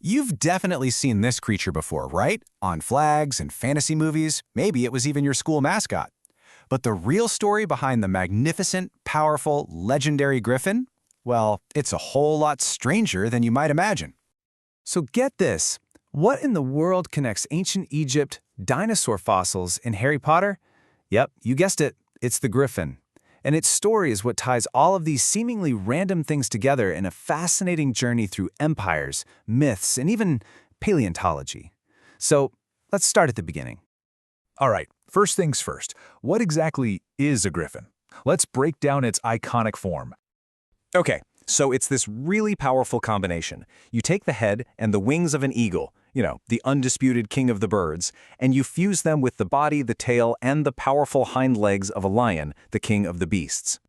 You've definitely seen this creature before, right? On flags and fantasy movies, maybe it was even your school mascot. But the real story behind the magnificent, powerful, legendary Griffin? Well, it's a whole lot stranger than you might imagine. So get this. What in the world connects ancient Egypt, dinosaur fossils, and Harry Potter? Yep, you guessed it. It's the Griffin. And its story is what ties all of these seemingly random things together in a fascinating journey through empires, myths, and even paleontology. So let's start at the beginning. All right, first things first. What exactly is a griffin? Let's break down its iconic form. Okay, so it's this really powerful combination. You take the head and the wings of an eagle, the undisputed king of the birds, and you fuse them with the body, the tail, and the powerful hind legs of a lion, the king of the beasts.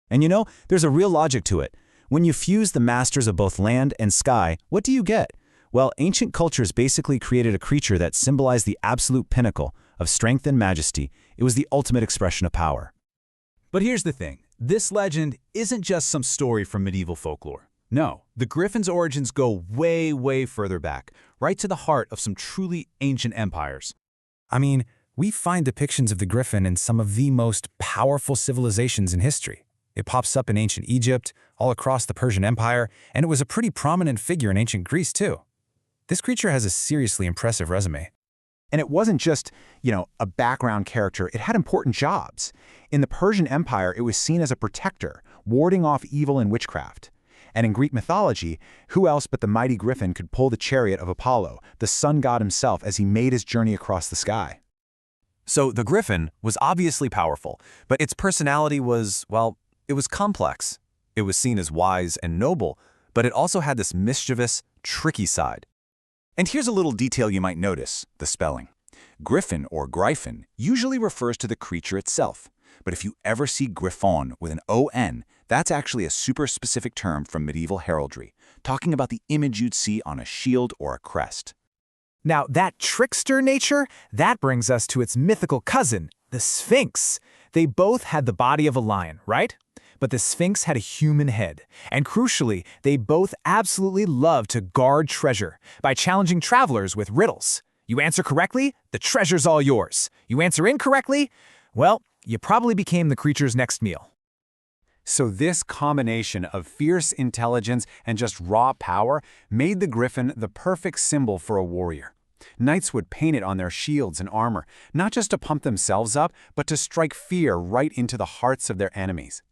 And there's a real logic to it. When you fuse the masters of both land and sky, what do you get? Well, ancient cultures basically created a creature that symbolized the absolute pinnacle of strength and majesty. It was the ultimate expression of power. But here's the thing. This legend isn't just some story from medieval folklore. No, the Griffin's origins go way, way further back, right to the heart of some truly ancient empires. I mean, we find depictions of the Griffin in some of the most powerful civilizations in history. It pops up in ancient Egypt, all across the Persian Empire, and it was a pretty prominent figure in ancient Greece, too. This creature has a seriously impressive resume. And it wasn't just, a background character. It had important jobs. In the Persian Empire, it was seen as a protector, warding off evil and witchcraft. And in Greek mythology, who else but the mighty Griffin could pull the chariot of Apollo, the sun god himself, as he made his journey across the sky? So the Griffin was obviously powerful, but its personality was, it was complex. It was seen as wise and noble, but it also had this mischievous, tricky side. And here's a little detail you might notice, the spelling. Griffin or Griffin usually refers to the creature itself. But if you ever see Griffon with an O-N, that's actually a super specific term from medieval heraldry, talking about the image you'd see on a shield or a crest. Now, that trickster nature, that brings us to its mythical cousin, the Sphinx. They both had the body of a lion, right? But the Sphinx had a human head. And crucially, they both absolutely loved to guard treasure by challenging travelers with riddles. You answer correctly, the treasure's all yours. You answer incorrectly, well, you probably became the creature's next meal. So this combination of fierce intelligence and just raw power made the Griffin the perfect symbol for a warrior. Knights would paint it on their shields and armor, not just to pump themselves up, but to strike fear right into the hearts of their enemies.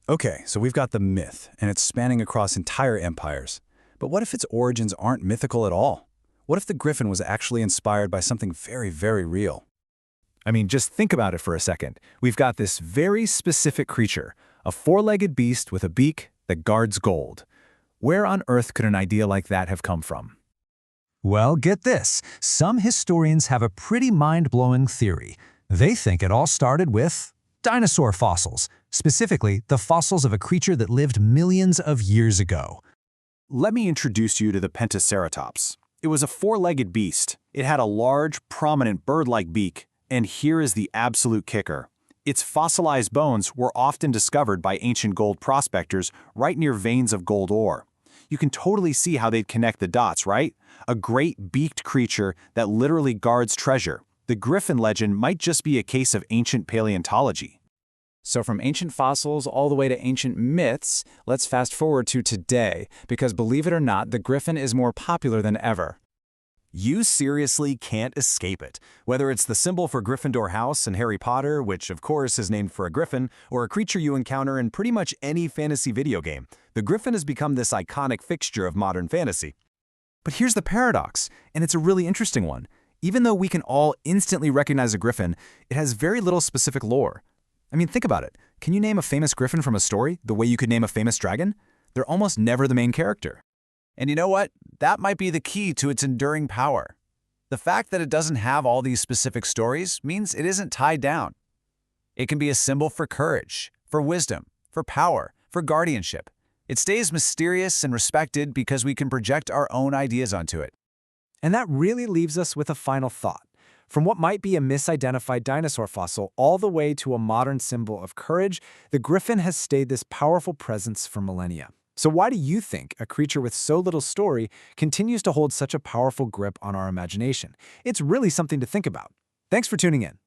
Okay, so we've got the myth, and it's spanning across entire empires. But what if its origins aren't mythical at all? What if the Griffin was actually inspired by something very, very real? I mean, just think about it for a second. We've got this very specific creature, a four-legged beast with a beak that guards gold. Where on earth could an idea like that have come from? Well, get this. Some historians have a pretty mind-blowing theory. They think it all started with dinosaur fossils, specifically the fossils of a creature that lived millions of years ago. Let me introduce you to the Pentaceratops. It was a four-legged beast. It had a large, prominent bird-like beak. And here is the absolute kicker. Its fossilized bones were often discovered by ancient gold prospectors right near veins of gold ore. You can totally see how they'd connect the dots, right? A great beaked creature that literally guards treasure. The Griffin legend might just be a case of ancient paleontology. So from ancient fossils all the way to ancient myths, let's fast forward to today, because believe it or not, the Griffin is more popular than ever. You seriously can't escape it. Whether it's the symbol for Gryffindor House in Harry Potter, which of course is named for a griffin, or a creature you encounter in pretty much any fantasy video game, the Griffin has become this iconic fixture of modern fantasy. But here's the paradox, and it's a really interesting one. Even though we can all instantly recognize a Griffin, it has very little specific lore. I mean, think about it. Can you name a famous Griffin from a story the way you could name a famous dragon? They're almost never the main character. And you know what? That might be the key to its enduring power. The fact that it doesn't have all these specific stories means it isn't tied down. It can be a symbol for courage, for wisdom, for power, for guardianship. It stays mysterious and respected because we can project our own ideas onto it. And that really leaves us with a final thought. From what might be a misidentified dinosaur fossil all the way to a modern symbol of courage, the Griffin has stayed this powerful presence for millennia. So why do you think a creature with so little story continues to hold such a powerful grip on our imagination? It's really something to think about. Thanks for tuning in.